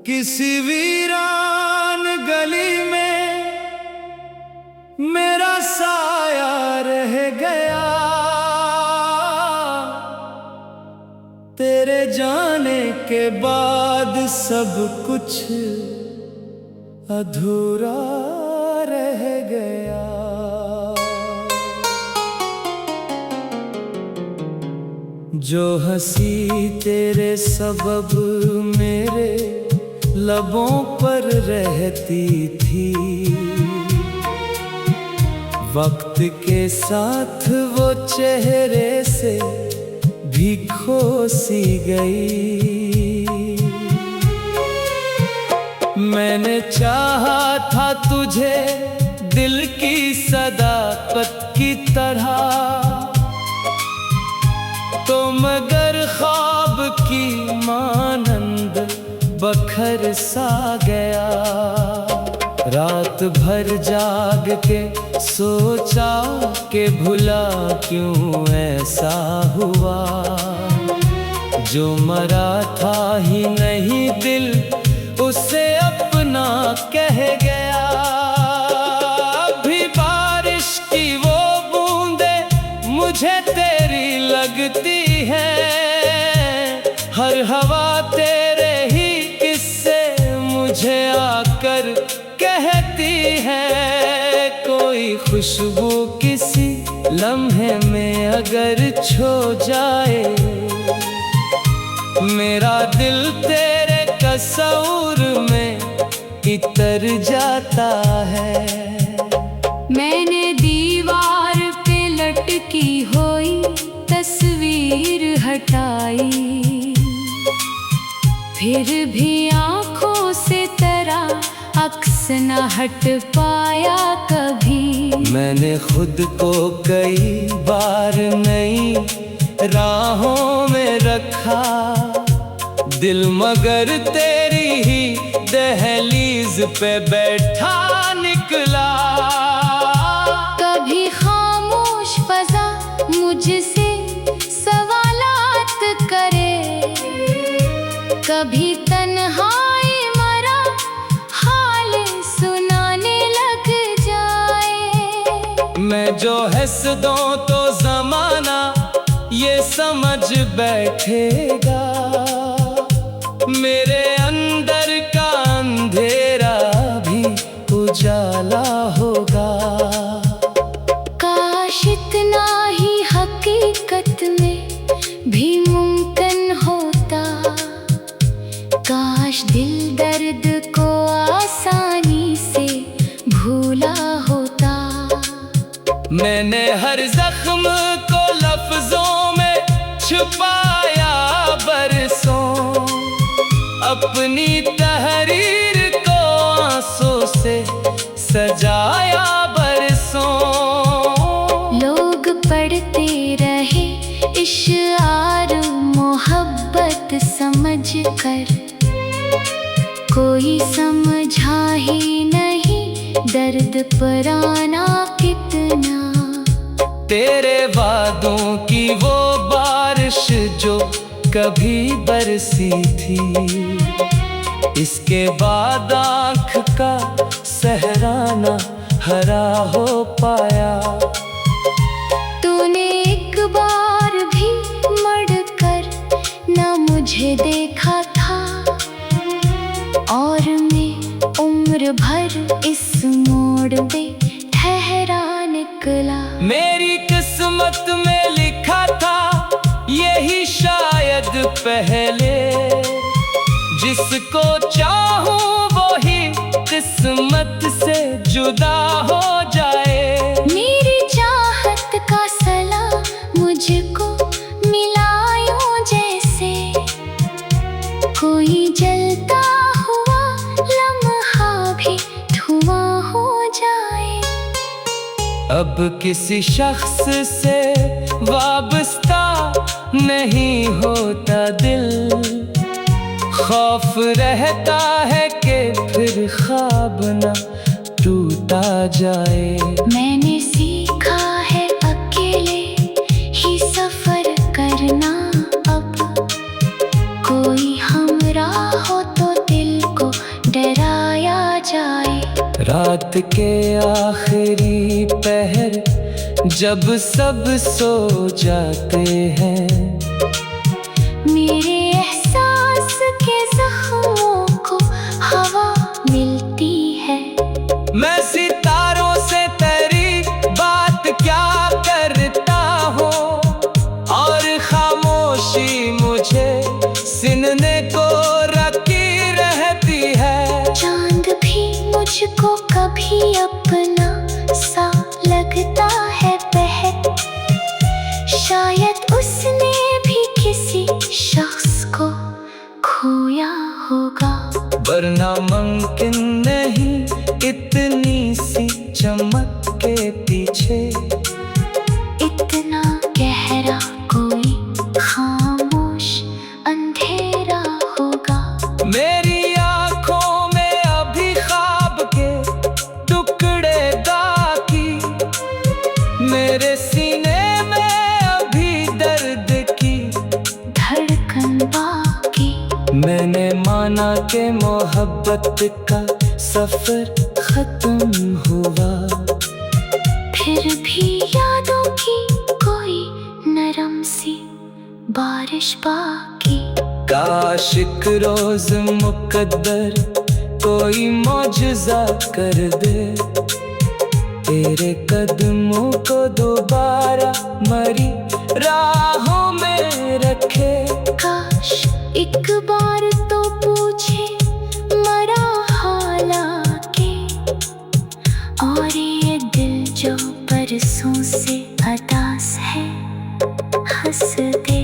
किसी वीरान गली में मेरा साया रह गया, तेरे जाने के बाद सब कुछ अधूरा रह गया। जो हंसी तेरे सबब मेरे लबों पर रहती थी, वक्त के साथ वो चेहरे से भी खो सी गई। मैंने चाहा था तुझे दिल की सदाकत की तरह, तो मगर ख्वाब की मानंद बखर सा गया। रात भर जाग के सोचा कि भुला क्यों ऐसा हुआ, जो मरा था ही नहीं दिल उसे अपना कह गया। अभी बारिश की वो बूंदे मुझे तेरी लगती है, हर हवा तेरे ही किस्से मुझे आकर कहती है। कोई खुशबू किसी लम्हे में अगर छो जाए, मेरा दिल तेरे तस्वीर में इतर जाता है। मैंने दीवार पे लटकी हुई तस्वीर हटाई, फिर भी आँखों से तेरा अक्स न हट पाया कभी। मैंने खुद को कई बार नई राहों में रखा, दिल मगर तेरी ही दहलीज पे बैठा निकला। कभी खामोश फज़ा मुझसे सवालात करे, कभी तन्हाई मरा हाल सुनाने लग जाए। मैं जो हंस दूं तो ज़माना ये समझ बैठेगा, मेरे अंदर का अंधेरा भी उजाला होगा। काश इतना ही हकीकत में भी मुमकिन होता, काश दिल दर्द को आसानी से भूला होता। मैंने हर जख्म को लफ्जों में छुपाया बरसों, अपनी तहरीर को आंसू से सजाया बरसों। लोग पढ़ते रहे इश्आर मोहब्बत समझ कर, कोई समझा ही नहीं दर्द पराना कितना। तेरे वादों की वो बारिश जो कभी बरसी थी, इसके बाद आँख का सहराना हरा हो पाया। तूने एक बार भी मुड़कर न मुझे देखा था, और मैं उम्र भर इस मोड़ पे ठहरा निकला। मेरी किस्मत में लिखा था यही शायद पहले, जिसको चाहूं वो ही किस्मत से जुदा हो जाए। मेरी चाहत का सला मुझको मिला यूं जैसे कोई जलता हुआ लम्हा भी धुआं हो जाए। अब किसी शख्स से वाबस्ता नहीं होता दिल, खौफ रहता है कि फिर ख्वाब न टूटा जाए। मैंने सीखा है अकेले ही सफर करना, अब कोई हमरा हो तो दिल को डराया जाए। रात के आखिरी पहर जब सब सो जाते हैं, मेरे एहसास के जख्मों को हवा मिलती है। मैं सितारों से तेरी बात क्या करता हूँ, और खामोशी मुझे सुनने को रखी रहती है। चांद भी मुझको कभी अपना सा लगता है बहर, शायद उसने भी किसी शख्स को खोया होगा। वरना मुमकिन नहीं इतनी सी चमक के पीछे, इतना गहरा कोई खामोश अंधेरा होगा। मेरी आंखों में अभी ख्वाब के टुकड़े बाकी, मेरे सीने में अभी दर्द की धड़कन बाकी। मैंने माना कि मोहब्बत का सफर खत्म हुआ, फिर भी यादों की कोई नरम सी बारिश बाकी। काश एक रोज मुकद्दर कोई मौजज़ा कर दे, तेरे कदमों को दोबारा मरी राहों में रखे। काश एक बार तो पूछे मरा हालांकि, और ये दिल जो बरसों से अदास है हंस दे।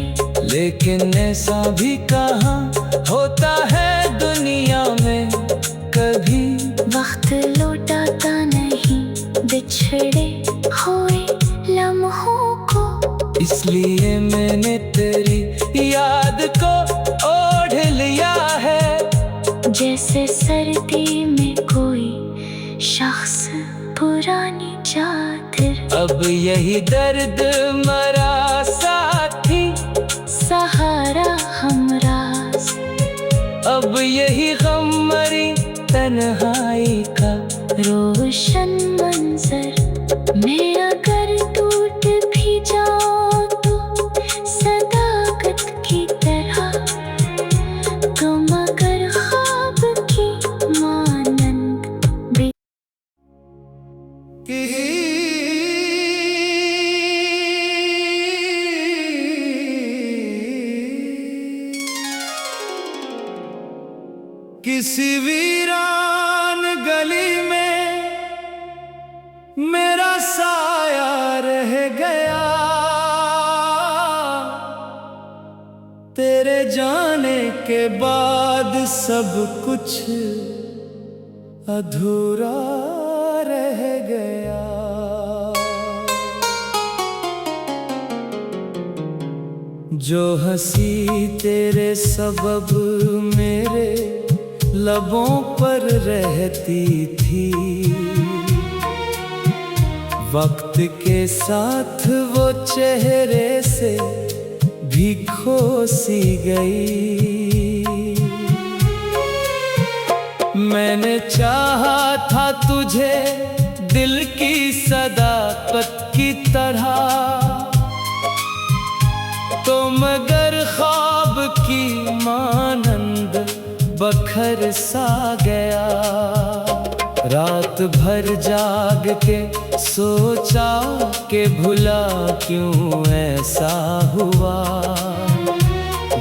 लेकिन ऐसा भी कहाँ होता है दुनिया में कभी, वक्त लौटाता नहीं बिछड़े हुए लम्हों को। इसलिए मैंने तेरी याद को ओढ़ लिया है, जैसे सर्दी में कोई शख्स पुरानी चादर। अब यही दर्द मरा साथी, सहारा हमराज, अब यही गम मरी तन्हाई का रोशन मंजर। मैं अगर टूट भी जाऊं तो सदाकत की तरह, तुम अगर ख्वाब की मानंद भी। किसी वीरान गली में मेरा साया रह गया, तेरे जाने के बाद सब कुछ अधूरा रह गया। जो हंसी तेरे सबब मेरे लबों पर रहती थी, वक्त के साथ वो चेहरे से भी खो सी गई। मैंने चाहा था तुझे दिल की सदाकत की तरह, तो मगर ख्वाब की मानंद बखर सा गया। रात भर जाग के सोचा कि भुला क्यों ऐसा हुआ,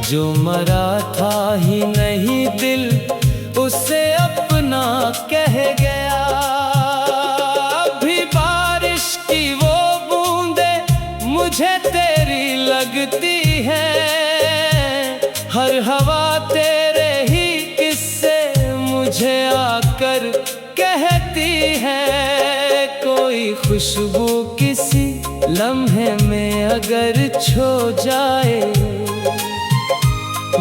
जो मरा था ही नहीं दिल उसे अपना कह गया। अभी बारिश की वो बूंदे मुझे तेरी लगती है, हर हवा तेरे ही किस्से मुझे आकर कहती है। कोई खुशबू किसी लम्हे में अगर छो जाए,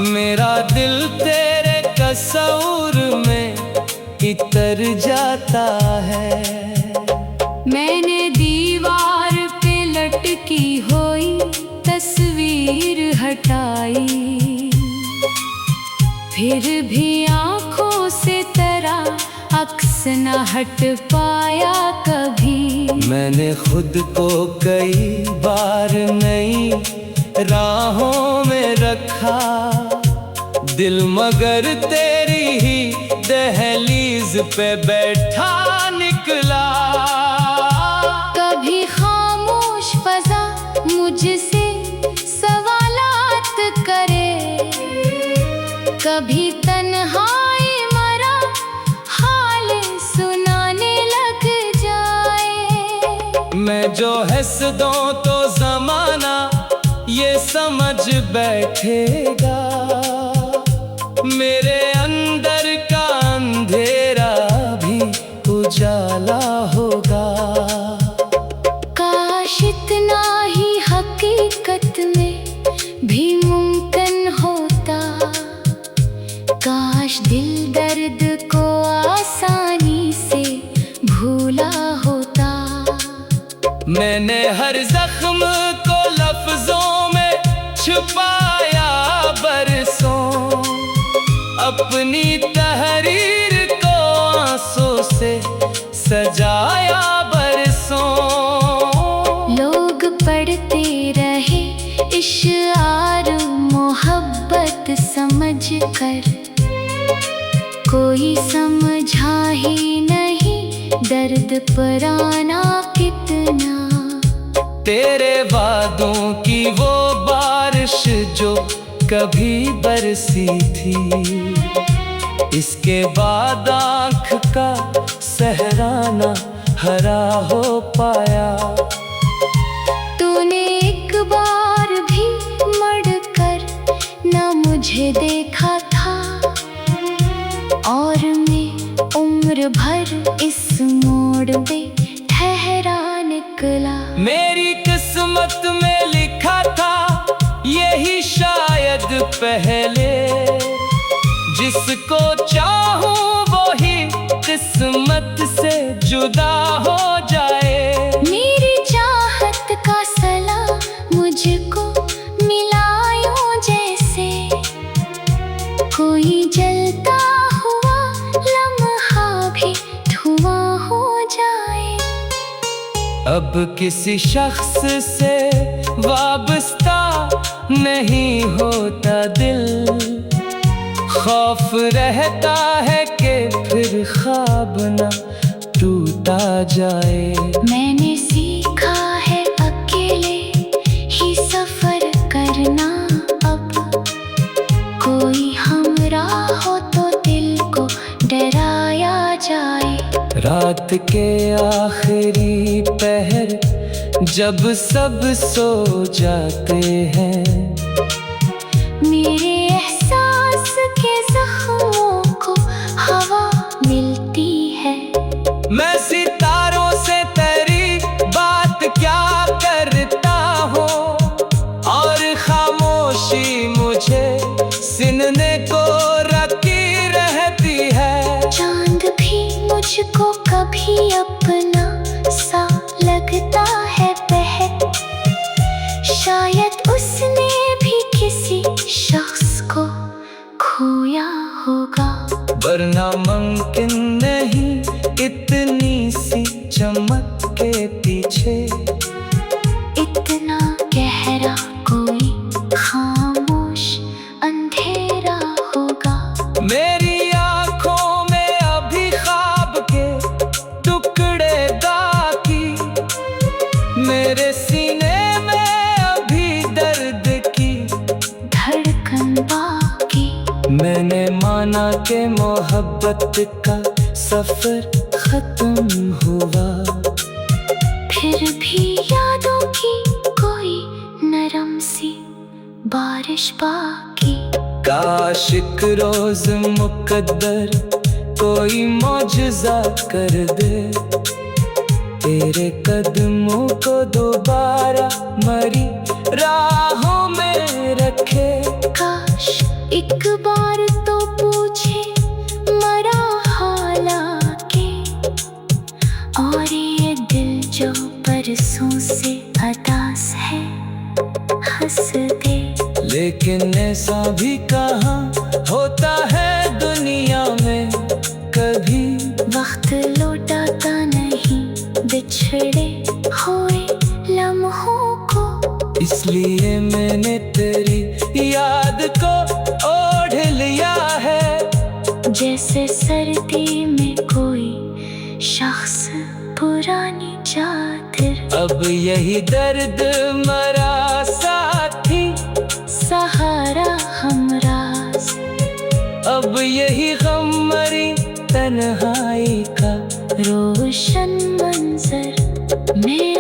मेरा दिल तेरे तस्वुर में भीतर जाता है। मैंने दीवार पे लटकी हुई तस्वीर हटाई, फिर भी आँखों से तेरा अक्स न हट पाया कभी। मैंने खुद को कई बार नई राहों में रखा, दिल मगर तेरी ही दहलीज पे बैठा निकला। कभी खामोश फजा मुझसे सवालात करे, कभी तन्हाई मरा हाल सुनाने लग जाए। मैं जो हंस दूं तो जमाना ये समझ बैठेगा, मेरे अंदर का अंधेरा भी उजाला होगा। काश इतना ही हकीकत में भी मुमकिन होता, काश दिल दर्द को आसानी से भूला होता। मैंने हर जख्म को लफ्जों में छुपाया बरसों, अपनी तहरीर को आंसू से सजाया बरसों। लोग पढ़ते रहे इश्आर मोहब्बत समझ कर, कोई समझा ही नहीं दर्द पराना कितना। तेरे वादों की वो बारिश जो कभी बरसी थी, इसके बाद आँख का सहराना हरा हो पाया। तूने एक बार भी मुड़कर न मुझे देखा था, और मैं उम्र भर इस मोड़ पे ठहरा निकला। मेरी किस्मत में लिखा था यही शायद पहले, जिसको चाहूं वो ही किस्मत से जुदा हो जाए। मेरी चाहत का सला मुझको मिला यूं जैसे कोई जलता हुआ लम्हा भी धुआं हो जाए। अब किसी शख्स से वाबस्ता नहीं होता दिल, खौफ रहता है कि फिर ख्वाब न टूटा जाए। मैंने सीखा है अकेले ही सफर करना, अब कोई हमराह हो तो दिल को डराया जाए। रात के आखिरी पहर जब सब सो जाते हैं, मेरे एहसास के जख्मों को हवा मिलती है। मैं सितारों से तेरी बात क्या करता हूँ, और खामोशी मुझे सुनने को रखी रहती है। चांद भी मुझको कभी अपना सा लगता है बहक, शायद उसने भी किसी शख्स को खोया होगा। वरना मुमकिन नहीं इतनी सी चमक के पीछे इतना गहरा कोई खामोश अंधेरा होगा। मेरी आँखों में अभी ख्वाब के टुकड़े बाकी, मेरे सीने में अभी दर्द की धड़कन बाकी। मैंने माना कि मोहब्बत का सफर खत्म हुआ, फिर भी यादों की कोई नरम सी बारिश बाकी। काश एक रोज मुकद्दर कोई मौजज़ा कर दे, तेरे कदमों को दोबारा मरी राहों में रखे। काश एक बार तो पूछे मरा हालात और ये दिल जो बरसों से अदास है हंस दे। लेकिन ऐसा भी कहाँ होता है दुनिया में कभी, वक्त लौटाता नहीं बिछड़े हुए लम्हों को। इसलिए मैंने तेरी याद को ओढ़ लिया है, जैसे सर्दी में कोई शख्स पुरानी चादर। अब यही दर्द मरा साथी, सहारा हमराज, अब यही गम मरी तन्हाई का रोशन मंजर में